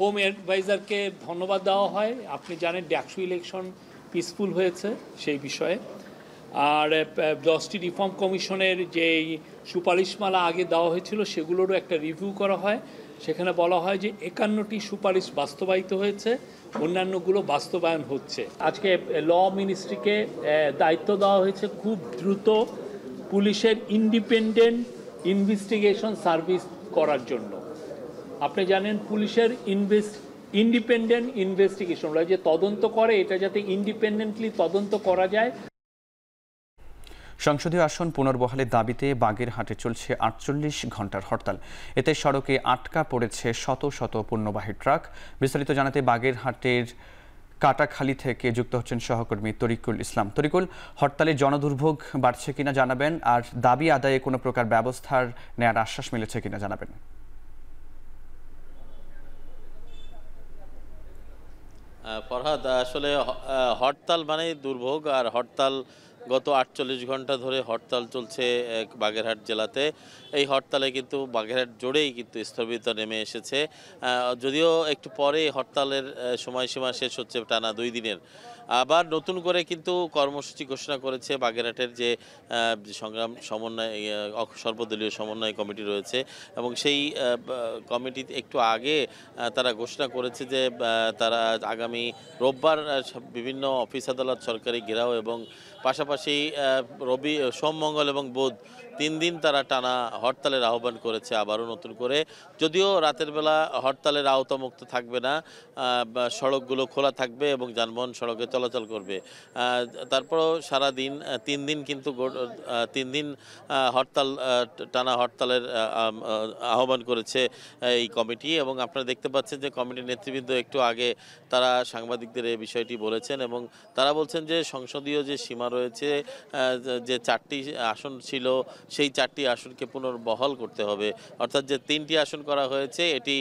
হোম অ্যাডভাইজারকে ধন্যবাদ দেওয়া হয়। আপনি জানেন ডাকসু ইলেকশন পিসফুল হয়েছে সেই বিষয়ে। আর 10টি রিফর্ম কমিশনের যেই সুপারিশমালা আগে দেওয়া হয়েছিল সেগুলোরও একটা রিভিউ করা হয়। সেখানে বলা হয় যে 51টি সুপারিশ বাস্তবায়িত হয়েছে, অন্যান্যগুলো বাস্তবায়ন হচ্ছে। আজকে ল মিনিস্ট্রিকে দায়িত্ব দেওয়া হয়েছে খুব দ্রুত পুলিশের ইন্ডিপেন্ডেন্ট ইনভেস্টিগেশন সার্ভিস করার জন্য। আপনি জানেন পুলিশের ইন্ডিপেন্ডেন্ট ইনভেস্টিগেশন যে তদন্ত করে, এটা যাতে ইন্ডিপেন্ডেন্টলি তদন্ত করা যায়। সংসদীয় আসন পুনর্বহালের দাবিতে বাগেরহাটে চলছে 48 ঘন্টার হরতাল। এতে সড়কে আটকা পড়েছে শত শত পণ্যবাহী ট্রাক। বিস্তারিত জানাতে বাগেরহাটের কাটাখালী থেকে যুক্ত হচ্ছেন সহকর্মী তরিকুল ইসলাম। তরিকুল, হরতালে জনদুর্ভোগ বাড়ছে কিনা জানাবেন, আর দাবি আদায়ে কোনো প্রকার ব্যবস্থার নেয়ার আশ্বাস মিলেছে কিনা জানাবেন। ফরহাদ, আসলে হরতাল মানে দুর্ভোগ, আর হরতাল গত 48 ঘন্টা ধরে হরতাল চলছে বাগেরহাট জেলাতে। এই হরতালে কিন্তু বাগেরহাট জুড়েই কিন্তু স্থবিরতা নেমে এসেছে। যদিও একটু পরে হরতালের সময়সীমা শেষ হচ্ছে টানা 2 দিনের। আবার নতুন করে কিন্তু কর্মসূচি ঘোষণা করেছে বাগেরহাটের যে সংগ্রাম সমন্বয় সর্বদলীয় সমন্বয় কমিটি রয়েছে, এবং সেই কমিটি একটু আগে তারা ঘোষণা করেছে যে তারা আগামী রোববার বিভিন্ন অফিস আদালত, সরকারি ঘেরাও এবং পাশাপাশি সোম, মঙ্গল এবং বুধ 3 দিন তারা টানা হরতালের আহ্বান করেছে আবারও নতুন করে। যদিও রাতের বেলা হরতালের আওতামুক্ত থাকবে না, সড়কগুলো খোলা থাকবে এবং যানবাহন সড়কে চলাচল করবে। তারপরও সারা দিন 3 দিন কিন্তু 3 দিন হরতাল, টানা হরতালের আহ্বান করেছে এই কমিটি। এবং আপনারা দেখতে পাচ্ছেন যে কমিটির নেতৃবৃন্দ একটু আগে তারা সাংবাদিকদের এই বিষয়টি বলেছেন, এবং তারা বলছেন যে সংসদীয় যে সীমা রয়েছে, যে 4টি আসন ছিল সেই 4টি আসনকে পুনর্বহাল করতে হবে। অর্থাৎ যে 3টি আসন করা হয়েছে এটি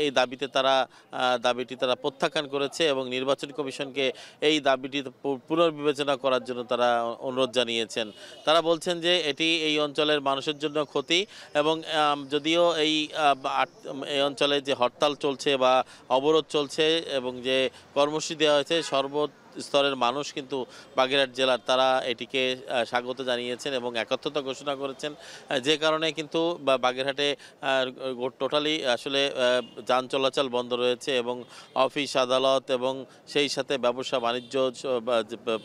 এই দাবিটি তারা প্রত্যাখ্যান করেছে এবং নির্বাচন কমিশনকে এই দাবিটি পুনর্বিবেচনা করার জন্য তারা অনুরোধ জানিয়েছেন। তারা বলছেন যে এটি এই অঞ্চলের মানুষের জন্য ক্ষতি এবং যদিও এই অঞ্চলে যে হরতাল চলছে বা অবরোধ চলছে এবং যে কর্মসূচি দেওয়া হয়েছে স্তরের মানুষ কিন্তু বাগেরহাট জেলার তারা এটিকে স্বাগত জানিয়েছেন এবং একত্রতা ঘোষণা করেছেন, যে কারণে কিন্তু বাগেরহাটে টোটালি আসলে যান চলাচল বন্ধ রয়েছে এবং অফিস আদালত এবং সেই সাথে ব্যবসা বাণিজ্য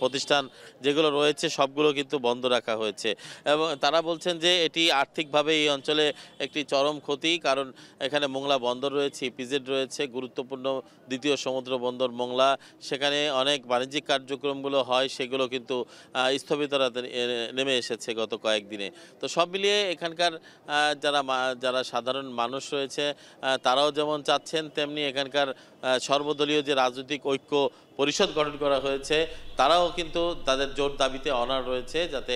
প্রতিষ্ঠান যেগুলো রয়েছে সবগুলো কিন্তু বন্ধ রাখা হয়েছে এবং তারা বলছেন যে এটি আর্থিকভাবে এই অঞ্চলে একটি চরম ক্ষতি, কারণ এখানে মোংলা বন্দর রয়েছে, ইপিজেড রয়েছে, গুরুত্বপূর্ণ দ্বিতীয় সমুদ্র বন্দর মোংলা, সেখানে অনেক বাণিজ্যিক কার্যক্রমগুলো হয় সেগুলো কিন্তু স্থবিরতাতে নেমে এসেছে গত কয়েকদিনে। তো সব মিলিয়ে এখানকার যারা সাধারণ মানুষ রয়েছে তারাও যেমন চাচ্ছেন, তেমনি এখানকার সর্বদলীয় যে রাজনৈতিক ঐক্য পরিষদ গঠন করা হয়েছে তারাও কিন্তু তাদের জোর দাবিতে অনার রয়েছে যাতে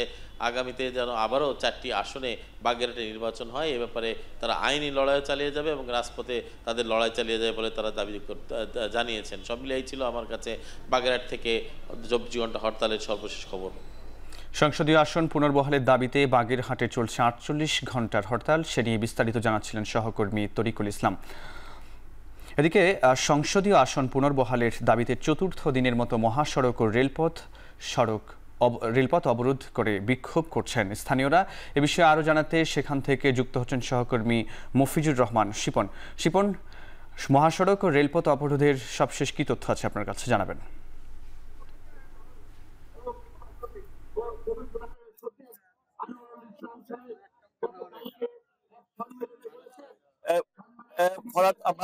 আগামীতে যেন আবারও 4টি আসনে বাগেরহাটে নির্বাচন হয়। এ ব্যাপারে তারা আইনি লড়াই চালিয়ে যাবে এবং রাজপথে তাদের লড়াই চালিয়ে যাবে বলে তারা দাবি জানিয়েছেন। সব মিলিয়ে ছিল আমার কাছে বাগেরহাট থেকে 24 ঘন্টা হরতালের সর্বশেষ খবর। সংসদীয় আসন পুনর্বহালের দাবিতে বাগেরহাটে চলছে 48 ঘন্টার হরতাল, সে নিয়ে বিস্তারিত জানাচ্ছিলেন সহকর্মী তরিকুল ইসলাম। এদিকে সংসদীয় আসন পুনর্বহালের দাবিতে 4র্থ দিনের মতো মহাসড়ক ও রেলপথ অবরোধ করে বিক্ষোভ করছেন স্থানীয়রা। এ বিষয়ে আরও জানাতে সেখান থেকে যুক্ত হচ্ছেন সহকর্মী মফিজুর রহমান শিপন। মহাসড়ক ও রেলপথ অবরোধের সবশেষ কি তথ্য আছে আপনার কাছে জানাবেন?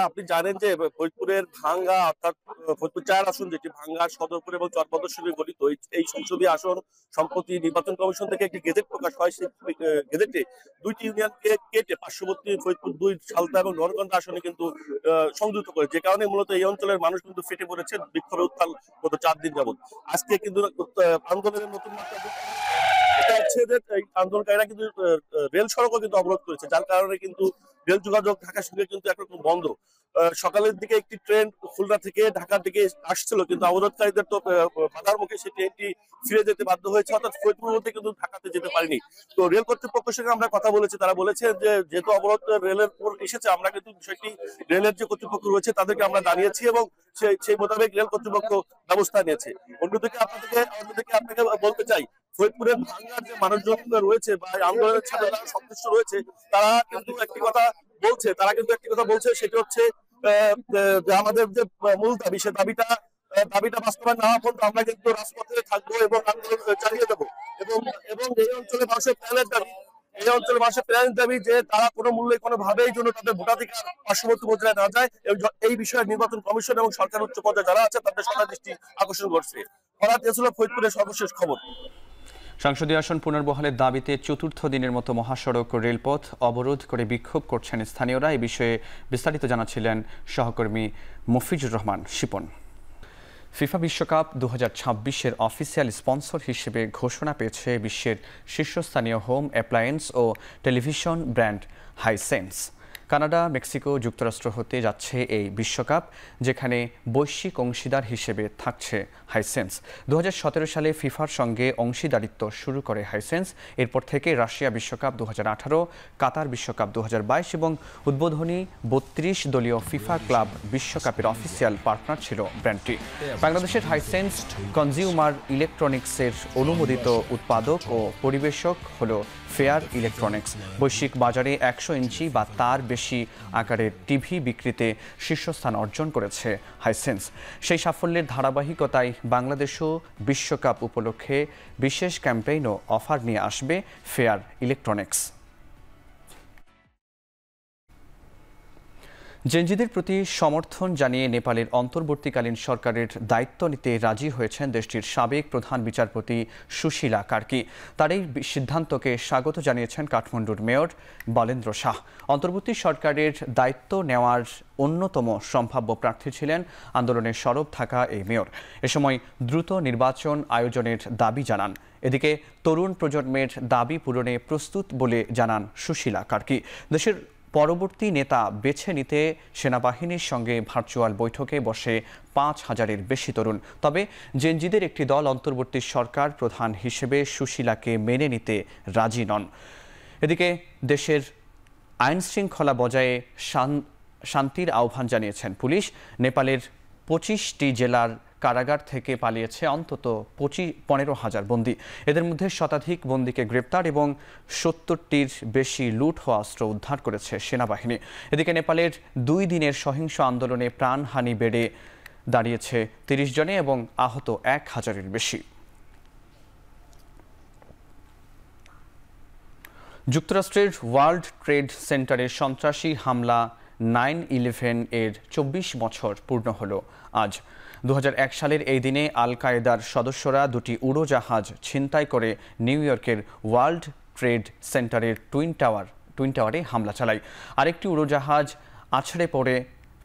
আপনি জানেন যে ফরিদপুরের ভাঙ্গা অর্থাৎ ফরিদপুর 4 আসন যেটি ভাঙ্গা, সদরপুর এবং চরপদশরী গঠিত এই সংসদীয় আসন সম্প্রতি নির্বাচন কমিশন থেকে একটি গেজেট প্রকাশ হয়। সেই গেজেটে 2টি ইউনিয়নকে কেটে পার্শ্ববর্তী ফরিদপুর 2, সালতা এবং নরকন্দা আসনে কিন্তু সংযুক্ত করে, যে কারণে মূলত এই অঞ্চলের মানুষ কিন্তু ফেটে পড়েছে বিক্ষোভে উত্তাল গত 4 দিন যাবত। আজকে কিন্তু আন্দোলনের নতুন মাত্রা এটা হচ্ছে যে আন্দোলনকারীরা কিন্তু রেল সড়কও কিন্তু অবরোধ করেছে, যার কারণে কিন্তু রেল যোগাযোগ ঢাকার সঙ্গে কিন্তু একরকম বন্ধ। সকালের দিকে একটি ট্রেন খুলনা থেকে ঢাকার দিকে আসছিল, কিন্তু অবরোধকারীদের তো বাধার মুখে সেই ট্রেনটি ফিরে যেতে বাধ্য হয়েছে, অর্থাৎ ফরিদপুর মধ্যে কিন্তু ঢাকাতে যেতে পারেনি। তো রেল কর্তৃপক্ষের সঙ্গে আমরা কথা বলেছি, তারা বলেছে যে যেহেতু অবরোধ রেলের উপর এসেছে, আমরা কিন্তু বিষয়টি রেলের যে কর্তৃপক্ষ রয়েছে তাদেরকে আমরা জানিয়েছি এবং সেই মোতাবেক রেল কর্তৃপক্ষ ব্যবস্থা নিয়েছে। অন্যদিকে আপনাকে বলতে চাই, ফরিদপুরের ভাঙ্গার যে মানুষজন রয়েছে বা আন্দোলনের সাথে যারা সংশ্লিষ্ট রয়েছে তারা কিন্তু একটি কথা বলছে, সেটি হচ্ছে আমাদের যে মূল দাবি, সে দাবিটা বাস্তবায়ন না হওয়া পর্যন্ত আমরা কিন্তু রাজপথে থাকবো এবং আন্দোলন চালিয়ে যাবো। এবং এই অঞ্চলে মানুষের প্রাণের দাবি যে তারা কোনো মূল্যে কোনোভাবেই জন্য তাদের ভোটাধিকার পার্শ্ববর্তী উপজেলায় না যায়, এই বিষয়ে নির্বাচন কমিশন এবং সরকার উচ্চ পর্যায়ে যারা আছে তাদের সবার দৃষ্টি আকর্ষণ করছে। ফরিদপুরের সর্বশেষ খবর। সংসদীয় আসন পুনর্বহালের দাবিতে 4র্থ দিনের মতো মহাসড়ক ও রেলপথ অবরোধ করে বিক্ষোভ করছেন স্থানীয়রা। এই বিষয়ে বিস্তারিত জানাচ্ছিলেন সহকর্মী মফিজুর রহমান শিপন। ফিফা বিশ্বকাপ 2026-এর অফিসিয়াল স্পন্সর হিসেবে ঘোষণা পেয়েছে বিশ্বের শীর্ষস্থানীয় হোম অ্যাপ্লায়েন্স ও television brand Hisense. Canada, Mexico, যুক্তরাষ্ট্র হতে যাচ্ছে এই বিশ্বকাপ, যেখানে বৈশ্বিক অংশীদার হিসেবে থাকছে হাইসেন্স। 2017 সালে ফিফার সঙ্গে অংশীদারিত্ব শুরু করে হাইসেন্স। এরপর থেকে রাশিয়া বিশ্বকাপ 2018, কাতার বিশ্বকাপ 2022 এবং উদ্বোধনী 32 দলীয় ফিফা ক্লাব বিশ্বকাপের অফিসিয়াল পার্টনার ছিল ব্র্যান্ডটি। বাংলাদেশের হাইসেন্স কনজিউমার ইলেকট্রনিক্সের অনুমোদিত উৎপাদক ও পরিবেশক হল ফেয়ার ইলেকট্রনিক্স। বৈশ্বিক বাজারে 100 ইঞ্চি বা তার বেশি আকারের টিভি বিক্রিতে শীর্ষস্থান অর্জন করেছে হাইসেন্স। সেই সাফল্যের ধারাবাহিকতায় বাংলাদেশও বিশ্বকাপ উপলক্ষে বিশেষ ক্যাম্পেইন ও অফার নিয়ে আসবে ফেয়ার ইলেকট্রনিক্স। জেনজিদের প্রতি সমর্থন জানিয়ে নেপালের অন্তর্বর্তীকালীন সরকারের দায়িত্ব নিতে রাজি হয়েছেন দেশটির সাবেক প্রধান বিচারপতি সুশীলা কার্কি। তার এই সিদ্ধান্তকে স্বাগত জানিয়েছেন কাঠমান্ডুর মেয়র বলেন্দ্র শাহ। অন্তর্বর্তী সরকারের দায়িত্ব নেওয়ার অন্যতম সম্ভাব্য প্রার্থী ছিলেন আন্দোলনে সরব থাকা এই মেয়র। এ সময় দ্রুত নির্বাচন আয়োজনের দাবি জানান। এদিকে তরুণ প্রজন্মের দাবি পূরণে প্রস্তুত বলে জানান সুশীলা কার্কি। দেশের পরবর্তী নেতা বেছে নিতে সেনাবাহিনীর সঙ্গে ভার্চুয়াল বৈঠকে বসে ৫,০০০-এর বেশি তরুণ। তবে জেনজিদের একটি দল অন্তর্বর্তী সরকার প্রধান হিসেবে সুশীলাকে মেনে নিতে রাজি নন। এদিকে দেশের আইন শৃঙ্খলা বজায়ে শান্তির আহ্বান জানিয়েছেন পুলিশ। নেপালের ২৫টি জেলার কারাগার থেকে পালিয়েছে অন্তত ১৫,০০০ বন্দী। এদের মধ্যে শতাধিক বন্দীকে গ্রেপ্তার এবং ৭০টির বেশি লুট হওয়া অস্ত্র উদ্ধার করেছে সেনাবাহিনী। এদিকে নেপালের ২ দিনের সহিংস আন্দোলনে প্রাণহানি বেড়ে দাঁড়িয়েছে ৩০ জনে এবং আহত ১,০০০-এর বেশি। যুক্তরাষ্ট্রের ওয়ার্ল্ড ট্রেড সেন্টারের সন্ত্রাসী হামলা 9/11 এর ২৪ বছর পূর্ণ হল আজ। ২০০১ সালের এই দিনে আল কায়েদার সদস্যরা দুটি উড়োজাহাজ ছিনতাই করে নিউ ইয়র্কের ওয়ার্ল্ড ট্রেড সেন্টারের টুইন টাওয়ারে হামলা চালায়। আরেকটি উড়োজাহাজ আছড়ে পড়ে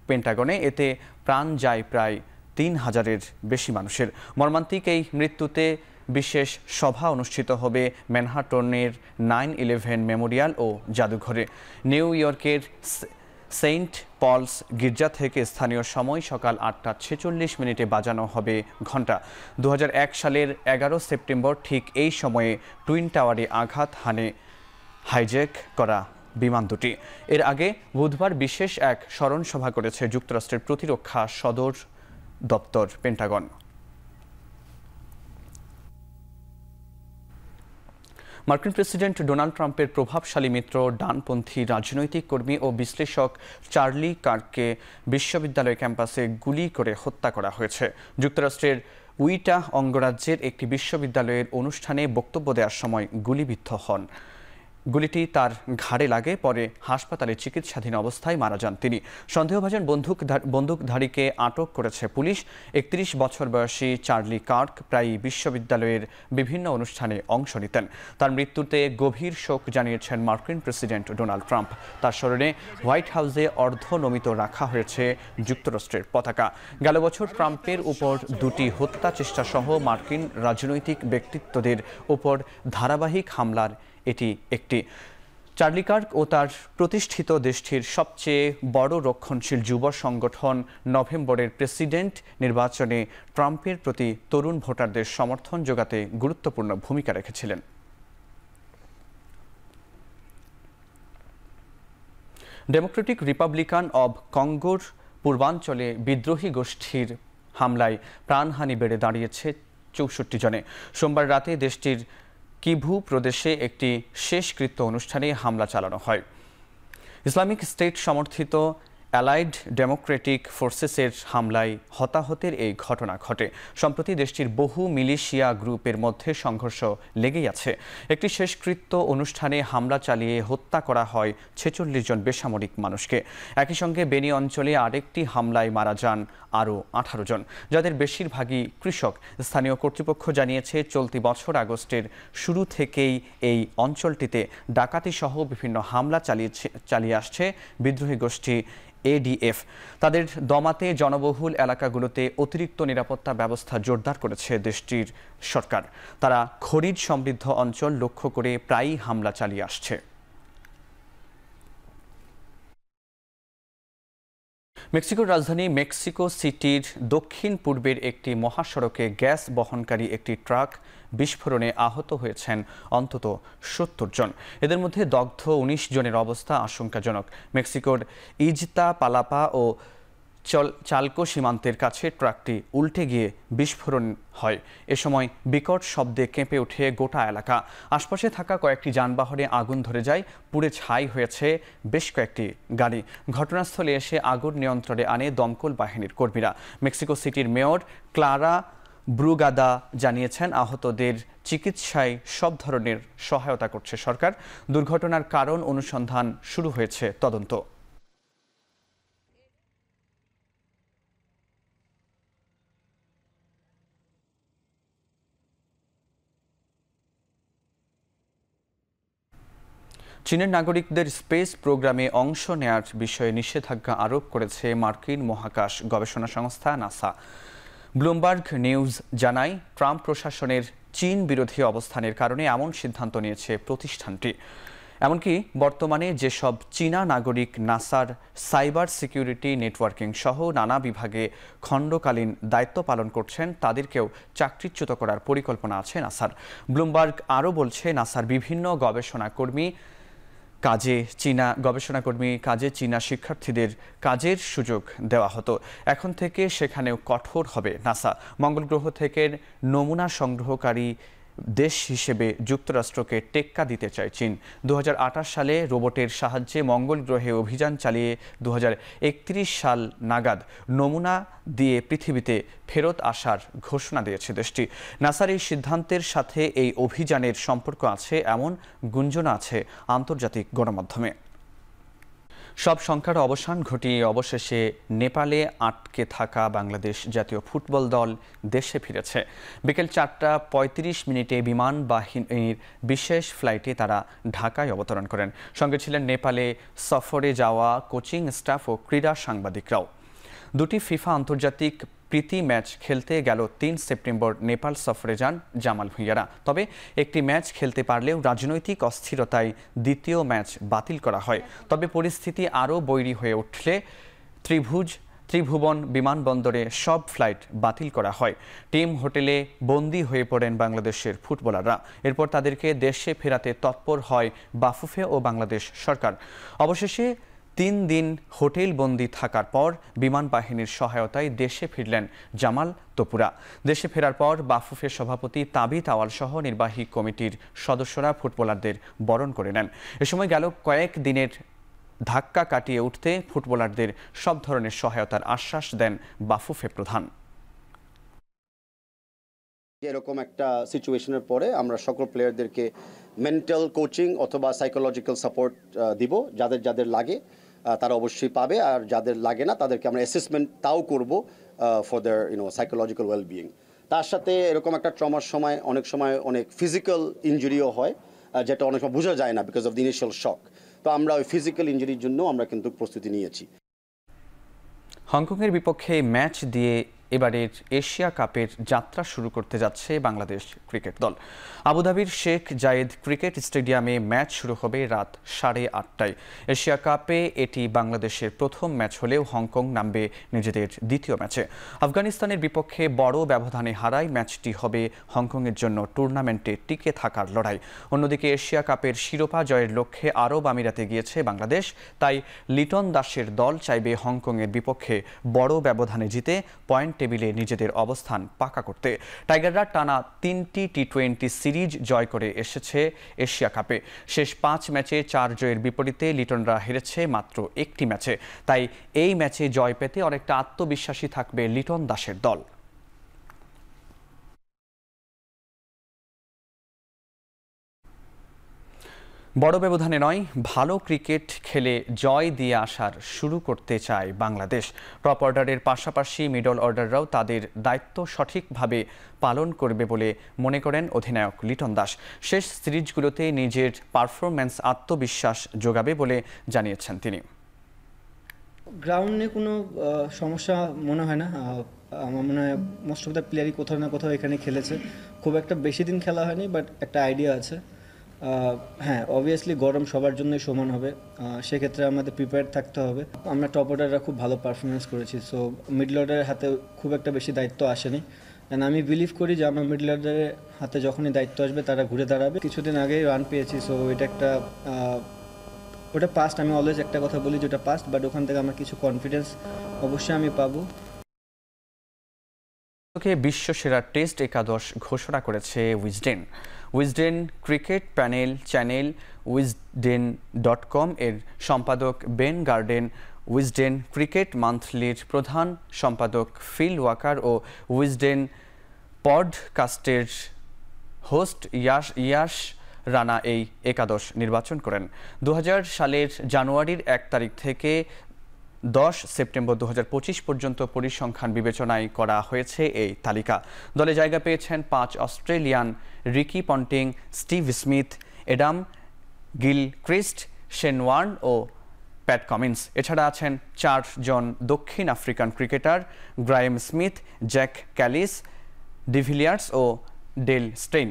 পেন্টাগনে। এতে প্রাণ যায় প্রায় ৩,০০০-এর বেশি মানুষের। মর্মান্তিক এই মৃত্যুতে বিশেষ সভা অনুষ্ঠিত হবে ম্যানহাটনের 9/11 মেমোরিয়াল ও জাদুঘরে। নিউ ইয়র্কের সেন্ট পলস গির্জা থেকে স্থানীয় সময় সকাল ৮টা ৪৬ বাজানো হবে ঘণ্টা। ২০০১ সালের ১১ সেপ্টেম্বর ঠিক এই সময়ে টুইন টাওয়ারে আঘাত হানে হাইজ্যাক করা বিমান দুটি। এর আগে বুধবার বিশেষ এক স্মরণ সভা করেছে যুক্তরাষ্ট্রের প্রতিরক্ষা সদর দপ্তর পেন্টাগন। মার্কিন প্রেসিডেন্ট ডোনাল্ড ট্রাম্পের প্রভাবশালী মিত্র ডানপন্থী রাজনৈতিক কর্মী ও বিশ্লেষক চার্লি কার্ককে বিশ্ববিদ্যালয় ক্যাম্পাসে গুলি করে হত্যা করা হয়েছে। যুক্তরাষ্ট্রের উইটা অঙ্গরাজ্যের একটি বিশ্ববিদ্যালয়ের অনুষ্ঠানে বক্তব্য দেওয়ার সময় গুলিবিদ্ধ হন। গুলিটি তার ঘাড়ে লাগে, পরে হাসপাতালে চিকিৎসাধীন অবস্থায় মারা যান তিনি। সন্দেহভাজন বন্দুকধারীকে আটক করেছে পুলিশ। ৩১ বছর বয়সী চার্লি কার্ক প্রায়ই বিশ্ববিদ্যালয়ের বিভিন্ন অনুষ্ঠানে অংশ নিতেন। তার মৃত্যুতে গভীর শোক জানিয়েছেন মার্কিন প্রেসিডেন্ট ডোনাল্ড ট্রাম্প। তার স্মরণে হোয়াইট হাউসে অর্ধনমিত রাখা হয়েছে যুক্তরাষ্ট্রের পতাকা। গেল বছর ট্রাম্পের উপর দুটি হত্যা চেষ্টা সহ মার্কিন রাজনৈতিক ব্যক্তিত্বদের উপর ধারাবাহিক হামলার এটি একটি। চার্লি কার্ক ও তার প্রতিষ্ঠিত দেশটির সবচেয়ে বড় রক্ষণশীল যুব সংগঠন নভেম্বরের প্রেসিডেন্ট নির্বাচনে ট্রাম্পের প্রতি তরুণ ভোটারদের সমর্থন জোগাতে গুরুত্বপূর্ণ ভূমিকা রেখেছিলেন। ডেমোক্রেটিক রিপাবলিকান অব কঙ্গোর পূর্বাঞ্চলে বিদ্রোহী গোষ্ঠীর হামলায় প্রাণহানি বেড়ে দাঁড়িয়েছে ৬৪ জনে। সোমবার রাতে দেশটির কিভু প্রদেশে একটি শেষকৃত্য অনুষ্ঠানে হামলা চালানো হয়। ইসলামিক স্টেট সমর্থিত অ্যালাইড ডেমোক্রেটিক ফোর্সেসের হামলায় হতাহতের এই ঘটনা ঘটে। সম্প্রতি দেশটির বহু মিলিশিয়া গ্রুপের মধ্যে সংঘর্ষ লেগেই আছে। একটি শেষকৃত্য অনুষ্ঠানে হামলা চালিয়ে হত্যা করা হয় ৪৬ জন বেসামরিক মানুষকে। একই সঙ্গে বেনি অঞ্চলে আরেকটি হামলায় মারা যান আরও ১৮ জন, যাদের বেশিরভাগই কৃষক। স্থানীয় কর্তৃপক্ষ জানিয়েছে চলতি বছর আগস্টের শুরু থেকেই এই অঞ্চলটিতে ডাকাতিসহ বিভিন্ন হামলা চালিয়ে আসছে বিদ্রোহী গোষ্ঠী এডিএফ। তাদের দমাতে জনবহুল এলাকাগুলোতে অতিরিক্ত নিরাপত্তা ব্যবস্থা জোরদার করেছে দেশটির সরকার। তারা খনিজ সমৃদ্ধ অঞ্চল লক্ষ্য করে প্রায়ই হামলা চালিয়ে আসছে। মেক্সিকোর রাজধানী মেক্সিকো সিটির দক্ষিণ পূর্বের একটি মহাসড়কে গ্যাস বহনকারী একটি ট্রাক বিস্ফোরণে আহত হয়েছেন অন্তত ৭০ জন। এদের মধ্যে দগ্ধ ১৯ জনের অবস্থা আশঙ্কাজনক। মেক্সিকোর ইজতা পালাপা ও চালকো সীমান্তের কাছে ট্রাকটি উল্টে গিয়ে বিস্ফোরণ হয়। এ সময় বিকট শব্দে কেঁপে ওঠে গোটা এলাকা। আশপাশে থাকা কয়েকটি যানবাহনে আগুন ধরে যায়, পুড়ে ছাই হয়েছে বেশ কয়েকটি গাড়ি। ঘটনাস্থলে এসে আগুন নিয়ন্ত্রণে আনে দমকল বাহিনীর কর্মীরা। মেক্সিকো সিটির মেয়র ক্লারা ব্রুগাদা জানিয়েছেন আহতদের চিকিৎসায় সব ধরনের সহায়তা করছে সরকার। দুর্ঘটনার কারণ অনুসন্ধান শুরু হয়েছে তদন্ত। চীনের নাগরিকদের স্পেস প্রোগ্রামে অংশ নেয়ার বিষয়ে নিষেধাজ্ঞা আরোপ করেছে মার্কিন মহাকাশ গবেষণা সংস্থা নাসা। ব্লুমবার্গ নিউজ জানায়, ট্রাম্প প্রশাসনের চীন বিরোধী অবস্থানের কারণে এমন সিদ্ধান্ত নিয়েছে প্রতিষ্ঠানটি। এমনকি বর্তমানে যেসব চীনা নাগরিক নাসার সাইবার সিকিউরিটি, নেটওয়ার্কিং সহ নানা বিভাগে খণ্ডকালীন দায়িত্ব পালন করছেন তাদেরকেও চাকরিচ্যুত করার পরিকল্পনা আছে নাসার। ব্লুমবার্গ আরও বলছে, নাসার বিভিন্ন গবেষণাকর্মী কাজে চীনা শিক্ষার্থীদের কাজের সুযোগ দেওয়া হতো। এখন থেকে সেখানেও কঠোর হবে নাসা। মঙ্গল গ্রহ থেকে নমুনা সংগ্রহকারী দেশ হিসেবে যুক্তরাষ্ট্রকে টেক্কা দিতে চায় চীন। 2028 সালে রোবটের সাহায্যে মঙ্গল গ্রহে অভিযান চালিয়ে 2031 সাল নাগাদ নমুনা দিয়ে পৃথিবীতে ফেরত আসার ঘোষণা দিয়েছে দেশটি। নাসার এই সিদ্ধান্তের সাথে এই অভিযানের সম্পর্ক আছে এমন গুঞ্জন আছে আন্তর্জাতিক গণমাধ্যমে। সব সংখ্যার অবসান ঘটিয়ে অবশেষে নেপালে আটকে থাকা বাংলাদেশ জাতীয় ফুটবল দল দেশে ফিরেছে। বিকেল 4:35 বিমান বাহিনীর বিশেষ ফ্লাইটে তারা ঢাকায় অবতরণ করেন। সঙ্গে ছিলেন নেপালে সফরে যাওয়া কোচিং স্টাফ ও ক্রীড়া সাংবাদিকরাও। দুটি ফিফা আন্তর্জাতিক প্রীতি ম্যাচ খেলতে গেল 3 সেপ্টেম্বর নেপাল সফরে যান জামাল ভুঁইয়ারা। তবে একটি ম্যাচ খেলতে পারলেও রাজনৈতিক অস্থিরতায় দ্বিতীয় ম্যাচ বাতিল করা হয়। তবে পরিস্থিতি আরও বৈরী হয়ে উঠলে ত্রিভুবন বিমানবন্দরে সব ফ্লাইট বাতিল করা হয়। টিম হোটেলে বন্দী হয়ে পড়েন বাংলাদেশের ফুটবলাররা। এরপর তাদেরকে দেশে ফেরাতে তৎপর হয় বাফুফে ও বাংলাদেশ সরকার। অবশেষে 3 দিন হোটেল বন্দি থাকার পর বিমান বাহিনীর সহায়তায় দেশে ফিরলেন জামাল তপুরা। দেশে ফেরার পর বাফুফের সভাপতি তাবিত আওয়াল সহ নির্বাহী কমিটির সদস্যরা ফুটবলারদের বরণ করে নেন। এ সময় গেল কয়েক দিনের ধাক্কা কাটিয়ে উঠতে ফুটবলারদের সব ধরনের সহায়তার আশ্বাস দেন বাফুফে প্রধান। এরকম একটা সিচুয়েশনের পরে আমরা সকল প্লেয়ারদেরকে মেন্টাল কোচিং অথবা সাইকোলজিক্যাল সাপোর্ট দিব। যাদের লাগে তারা অবশ্যই পাবে, আর যাদের লাগে না তাদেরকে আমরা অ্যাসেসমেন্ট তাও করব ফর দেয়ার সাইকোলজিক্যাল ওয়েলবিইং। তার সাথে এরকম একটা ট্রমার সময় অনেক ফিজিক্যাল ইনজুরিও হয়, যেটা অনেক সময় বোঝা যায় না বিকজ অফ দ্য ইনিশিয়াল শক। তো আমরা ওই ফিজিক্যাল ইনজুরির জন্য আমরা কিন্তু প্রস্তুতি নিয়েছি। হংকংয়ের বিপক্ষে ম্যাচ দিয়ে এবারের এশিয়া কাপের যাত্রা শুরু করতে যাচ্ছে বাংলাদেশ ক্রিকেট দল। আবুধাবির শেখ জায়েদ ক্রিকেট স্টেডিয়ামে ম্যাচ শুরু হবে রাত 8:30টায়। এশিয়া কাপে এটি বাংলাদেশের প্রথম ম্যাচ হলেও হংকং নামবে নিজেদের দ্বিতীয় ম্যাচে। আফগানিস্তানের বিপক্ষে বড় ব্যবধানে হারায় ম্যাচটি হবে হংকংয়ের জন্য টুর্নামেন্টে টিকে থাকার লড়াই। অন্যদিকে এশিয়া কাপের শিরোপা জয়ের লক্ষ্যে আরব আমিরাতে গিয়েছে বাংলাদেশ। তাই লিটন দাসের দল চাইবে হংকংয়ের বিপক্ষে বড় ব্যবধানে জিতে পয়েন্ট টেবিলে নিজেদের অবস্থান পাকা করতে। টাইগাররা টানা 3টি টি20 সিরিজ জয় করে এসেছে এশিয়া কাপে। শেষ 5 ম্যাচে 4 জয়ের বিপরীতে লিটনরা হেরেছে মাত্র 1টি ম্যাচে। তাই এই ম্যাচে জয় পেতে অনেকটা আত্মবিশ্বাসী থাকবে লিটন দাসের দল। বড় ব্যবধানে নয়, ভালো ক্রিকেট খেলে জয় দিয়ে আসার শুরু করতে চায় বাংলাদেশ। টপ অর্ডারের পাশাপাশি মিডল অর্ডাররাও তাদের দায়িত্ব সঠিকভাবে পালন করবে বলে মনে করেন অধিনায়ক লিটন দাস। শেষ সিরিজগুলোতে নিজের পারফরম্যান্স আত্মবিশ্বাস যোগাবে বলে জানিয়েছেন তিনি। গ্রাউন্ডে কোনো সমস্যা মনে হয় না। আমার মনে হয় মোস্ট অফ দ্য প্লেয়ারই কোথাও না কোথাও এখানে খেলেছে। খুব একটা বেশি দিন খেলা হয়নি, বাট একটা আইডিয়া আছে। হ্যাঁ, অবভিয়াসলি গরম সবার জন্যই সমান হবে, সেক্ষেত্রে আমাদের প্রিপেয়ার থাকতে হবে। আমরা টপ অর্ডাররা খুব ভালো পারফরমেন্স করেছি, সো মিডল অর্ডারের হাতে খুব একটা বেশি দায়িত্ব আসেনি। অ্যান্ড আমি বিলিভ করি যে আমার মিডল অর্ডারের হাতে যখনই দায়িত্ব আসবে তারা ঘুরে দাঁড়াবে। কিছুদিন আগেই রান পেয়েছি, সো এটা একটা ওটা পাস্ট। আমি অলওয়েজ একটা কথা বলি যে ওটা পাস্ট, বাট ওখান থেকে আমার কিছু কনফিডেন্স অবশ্যই আমি পাবো। বিশ্বসেরা টেস্ট একাদশ ঘোষণা করেছে Wisden cricket panel channel wisden.com এর সম্পাদক বেন গার্ডেন, উইজডেন ক্রিকেট মান্থলির প্রধান সম্পাদক ফিল ওয়াকার ও উইজডেন পডকাস্টের হোস্ট ইয়াশ রানা এই একাদশ নির্বাচন করেন। 2000 সালের জানুয়ারির 1 তারিখ থেকে 10 সেপ্টেম্বর 2025 পর্যন্ত পরিসংখ্যান বিবেচনায় করা হয়েছে এই তালিকা। দলে জায়গা পেয়েছেন 5 Australian Ricky Ponting, Steve Smith, Adam Gilchrist, Shane Warne ও প্যাট কামিন্স। এছাড়া আছেন 4 জন দক্ষিণ African cricketer Graeme Smith, Jacques Kallis, de Villiers ও ডেল স্টেইন,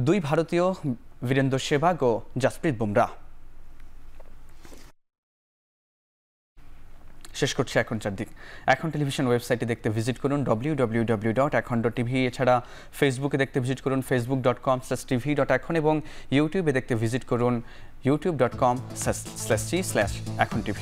2 ভারতীয় বীরেন্দ্র সেহবাগ ও জাসপ্রীত বুমরাহ। শেষ করছি এখনকার দিক। এখন টেলিভিশন ওয়েবসাইটে দেখতে ভিজিট করুন www.ekhon.tv। এছাড়া ফেসবুকে দেখতে ভিজিট করুন facebook.com/tv.ekhon এবং ইউটিউবে দেখতে ভিজিট করুন youtube.com/ekhon tv।